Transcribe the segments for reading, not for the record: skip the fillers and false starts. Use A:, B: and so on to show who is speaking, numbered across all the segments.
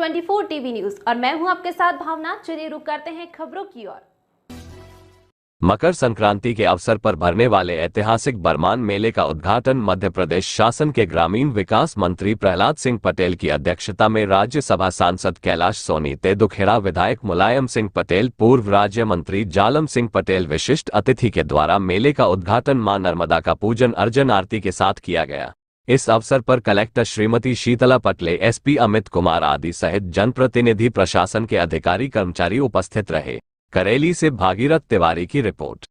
A: 24 TV news और मैं हूं आपके साथ भावना। चलिए रुक करते हैं खबरों की ओर।
B: मकर संक्रांति के अवसर पर भरने वाले ऐतिहासिक बरमान मेले का उद्घाटन मध्य प्रदेश शासन के ग्रामीण विकास मंत्री प्रहलाद सिंह पटेल की अध्यक्षता में राज्यसभा सांसद कैलाश सोनी, तेंदुखेड़ा विधायक मुलायम सिंह पटेल, पूर्व राज्य मंत्री जालम सिंह पटेल विशिष्ट अतिथि के द्वारा मेले का उद्घाटन मां नर्मदा का पूजन अर्चन आरती के साथ किया गया। इस अवसर पर कलेक्टर श्रीमती शीतला पटले, एसपी अमित कुमार आदि सहित जनप्रतिनिधि, प्रशासन के अधिकारी कर्मचारी उपस्थित रहे। करेली से भागीरथ तिवारी की रिपोर्ट।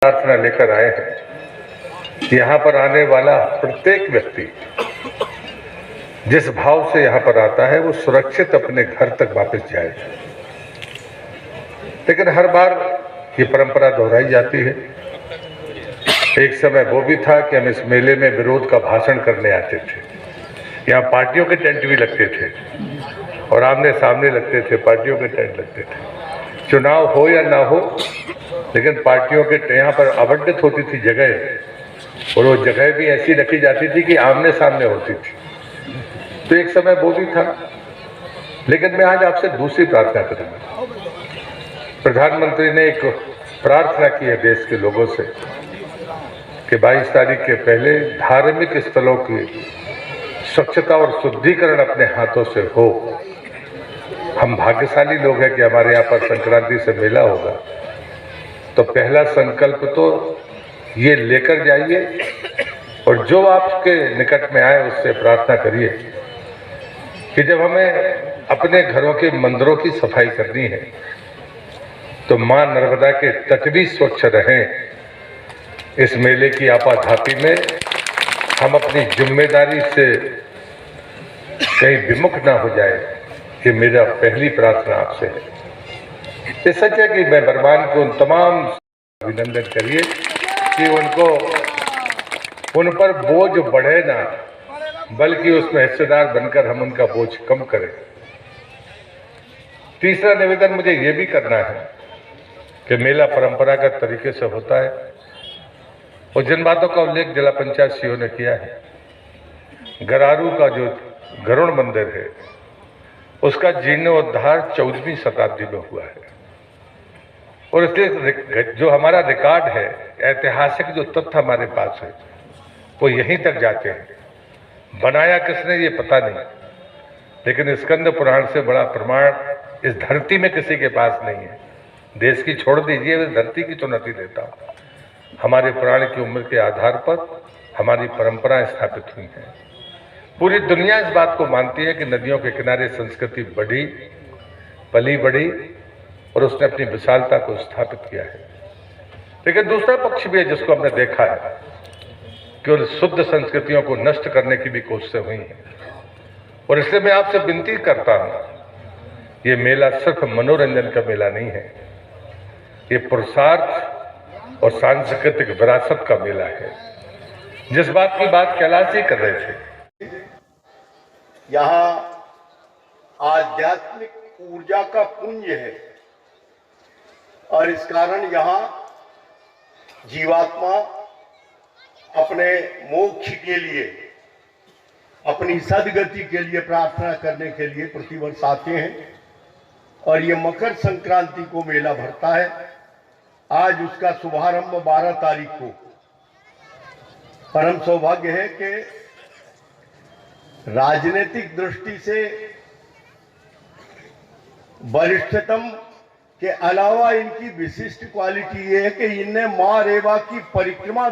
C: प्रार्थना लेकर आए हैं। यहाँ पर आने वाला प्रत्येक व्यक्ति जिस भाव से यहाँ पर आता है वो सुरक्षित अपने घर तक वापस जाए, लेकिन हर बार ये परंपरा दोहराई जाती है। एक समय वो भी था कि हम इस मेले में विरोध का भाषण करने आते थे। यहाँ पार्टियों के टेंट भी लगते थे और आमने सामने लगते थे, पार्टियों के टेंट लगते थे। चुनाव हो या ना हो, लेकिन पार्टियों के यहाँ पर आवंटित होती थी जगह, और वो जगह भी ऐसी रखी जाती थी कि आमने सामने होती थी। तो एक समय वो भी था, लेकिन मैं आज आपसे दूसरी प्रार्थना करूंगा। प्रधानमंत्री ने एक प्रार्थना की है देश के लोगों से कि 22 तारीख के पहले धार्मिक स्थलों की स्वच्छता और शुद्धिकरण अपने हाथों से हो। हम भाग्यशाली लोग हैं कि हमारे यहाँ पर संक्रांति से मेला होगा। तो पहला संकल्प तो ये लेकर जाइए, और जो आपके निकट में आए उससे प्रार्थना करिए कि जब हमें अपने घरों के मंदिरों की सफाई करनी है तो मां नर्मदा के तट भी स्वच्छ रहें। इस मेले की आपाधापी में हम अपनी जिम्मेदारी से कहीं विमुख ना हो जाए, ये मेरा पहली प्रार्थना आपसे है। ये सच है कि मैं बरमान को उन तमाम अभिनंदन करिए कि उन पर बोझ बढ़े ना, बल्कि उसमें हिस्सेदार बनकर हम उनका बोझ कम करें। तीसरा निवेदन मुझे ये भी करना है कि मेला परंपरागत तरीके से होता है, और जिन बातों का उल्लेख जिला पंचायत सीओ ने किया है, गरारू का जो गरुड़ मंदिर है उसका जीर्णोद्धार 14वीं शताब्दी में हुआ है, और इसलिए जो हमारा रिकॉर्ड है, ऐतिहासिक जो तथ्य हमारे पास है, वो यहीं तक जाते हैं। बनाया किसने ये पता नहीं, लेकिन स्कंद पुराण से बड़ा प्रमाण इस धरती में किसी के पास नहीं है। देश की छोड़ दीजिए, मैं धरती की चुनौती देता हूँ। हमारे पुराण की उम्र के आधार पर हमारी परंपराएं स्थापित हुई हैं। पूरी दुनिया इस बात को मानती है कि नदियों के किनारे संस्कृति बढ़ी, पली बढ़ी, और उसने अपनी विशालता को स्थापित किया है। लेकिन दूसरा पक्ष भी है जिसको हमने देखा है कि उन शुद्ध संस्कृतियों को नष्ट करने की भी कोशिशें हुई हैं। और इसलिए मैं आपसे विनती करता हूं, ये मेला सिर्फ मनोरंजन का मेला नहीं है, ये पुरुषार्थ और सांस्कृतिक विरासत का मेला है। जिस बात की बात कैलाश जी कर रहे थे,
D: यहाँ आध्यात्मिक ऊर्जा का पुंज है, और इस कारण यहाँ जीवात्मा अपने मोक्ष के लिए, अपनी सदगति के लिए प्रार्थना करने के लिए प्रतिवर्ष आते हैं। और ये मकर संक्रांति को मेला भरता है। आज उसका शुभारंभ 12 तारीख को। परम सौभाग्य है कि राजनीतिक दृष्टि से वरिष्ठतम के अलावा इनकी विशिष्ट क्वालिटी ये है कि इनने मां रेवा की परिक्रमा